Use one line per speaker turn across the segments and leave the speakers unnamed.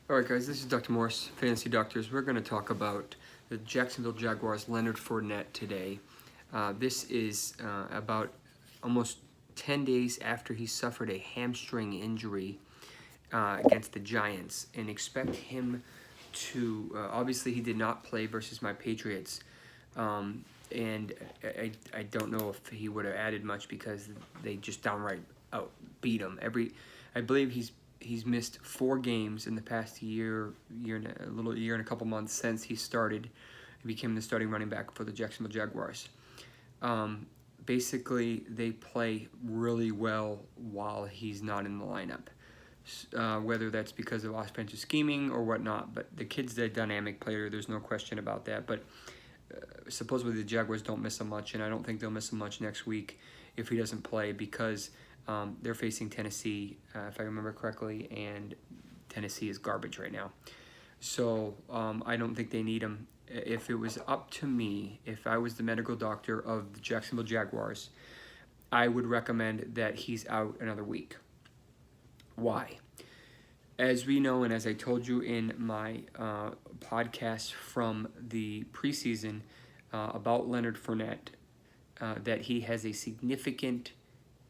Alright guys, this is Dr. Morse, Fantasy Doctors. We're going to talk about the Jacksonville Jaguars' Leonard Fournette today. This is about almost 10 days after he suffered a hamstring injury against the Giants, and expect him to, obviously he did not play versus my Patriots, and I don't know if he would have added much because they just downright beat him. I believe he's missed 4 games in the past year and a couple months since he became the starting running back for the Jacksonville Jaguars. Basically, they play really well while he's not in the lineup, whether that's because of offensive scheming or whatnot. But the kid's a dynamic player. There's no question about that. But supposedly the Jaguars don't miss him much, and I don't think they'll miss him much next week if he doesn't play, because they're facing Tennessee, if I remember correctly, and Tennessee is garbage right now. So I don't think they need him. If it was up to me, if I was the medical doctor of the Jacksonville Jaguars, I would recommend that he's out another week. Why? As we know, and as I told you in my podcast from the preseason about Leonard Fournette, that he has a significant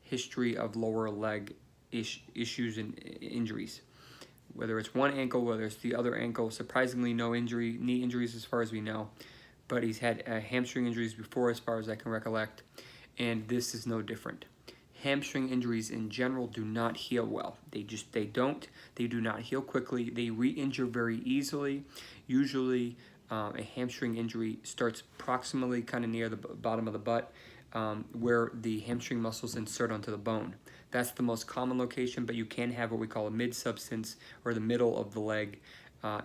history of lower leg issues and injuries. Whether it's one ankle, whether it's the other ankle, surprisingly no knee injuries as far as we know. But he's had hamstring injuries before as far as I can recollect, and this is no different. Hamstring injuries in general do not heal well. They do not heal quickly. They re-injure very easily. Usually a hamstring injury starts proximally kind of near the bottom of the butt, where the hamstring muscles insert onto the bone. That's the most common location, but you can have what we call a mid-substance or the middle of the leg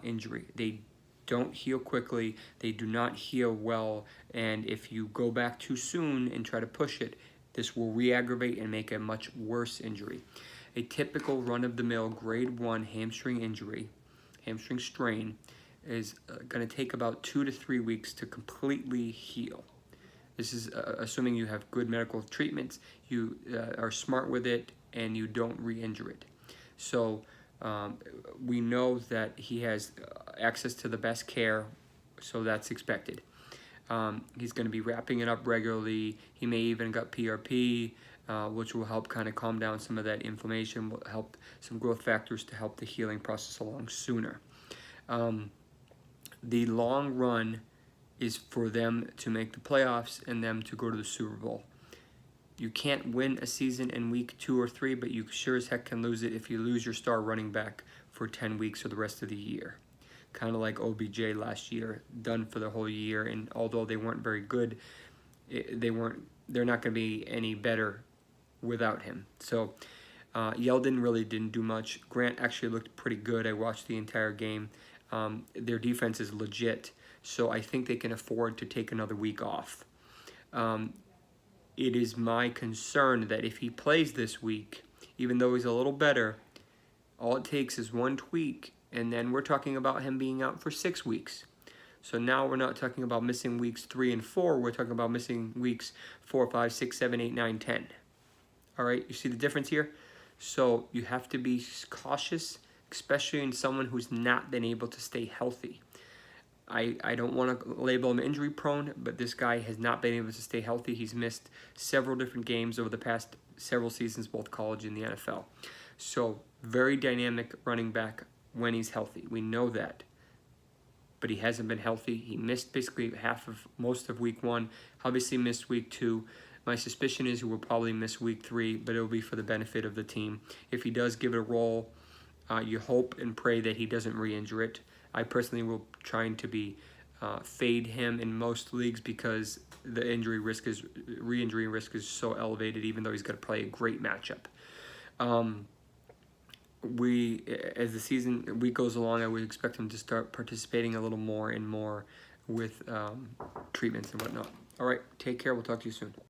injury. They don't heal quickly, they do not heal well, and if you go back too soon and try to push it, this will re-aggravate and make a much worse injury. A typical run-of-the-mill grade 1 hamstring injury, hamstring strain, is going to take about 2 to 3 weeks to completely heal. This is assuming you have good medical treatments, you are smart with it, and you don't re-injure it. So we know that he has access to the best care, so that's expected. He's going to be wrapping it up regularly. He may even got PRP, which will help kind of calm down some of that inflammation, will help some growth factors to help the healing process along sooner. The long run is for them to make the playoffs and them to go to the Super Bowl. You can't win a season in week 2 or 3, but you sure as heck can lose it if you lose your star running back for 10 weeks or the rest of the year. Kind of like OBJ last year, done for the whole year, and although they weren't very good, they're not going to be any better without him. So Yeldon really didn't do much. Grant actually looked pretty good. I watched the entire game. Their defense is legit, so I think they can afford to take another week off. It is my concern that if he plays this week, even though he's a little better, all it takes is one tweak, and then we're talking about him being out for 6 weeks. So now we're not talking about missing weeks 3 and 4. We're talking about missing weeks 4, 5, 6, 7, 8, 9, 10. All right, you see the difference here? So you have to be cautious, especially in someone who's not been able to stay healthy. I don't want to label him injury prone, but this guy has not been able to stay healthy. He's missed several different games over the past several seasons, both college and the NFL. So very dynamic running back when he's healthy. We know that. But he hasn't been healthy. He missed basically most of week 1, obviously missed week 2. My suspicion is he will probably miss week 3, but it'll be for the benefit of the team. If he does give it a roll, you hope and pray that he doesn't re-injure it. I personally will try to fade him in most leagues because the re-injury risk is so elevated, even though he's going to play a great matchup. As the week goes along, I would expect him to start participating a little more and more with treatments and whatnot. All right, take care. We'll talk to you soon.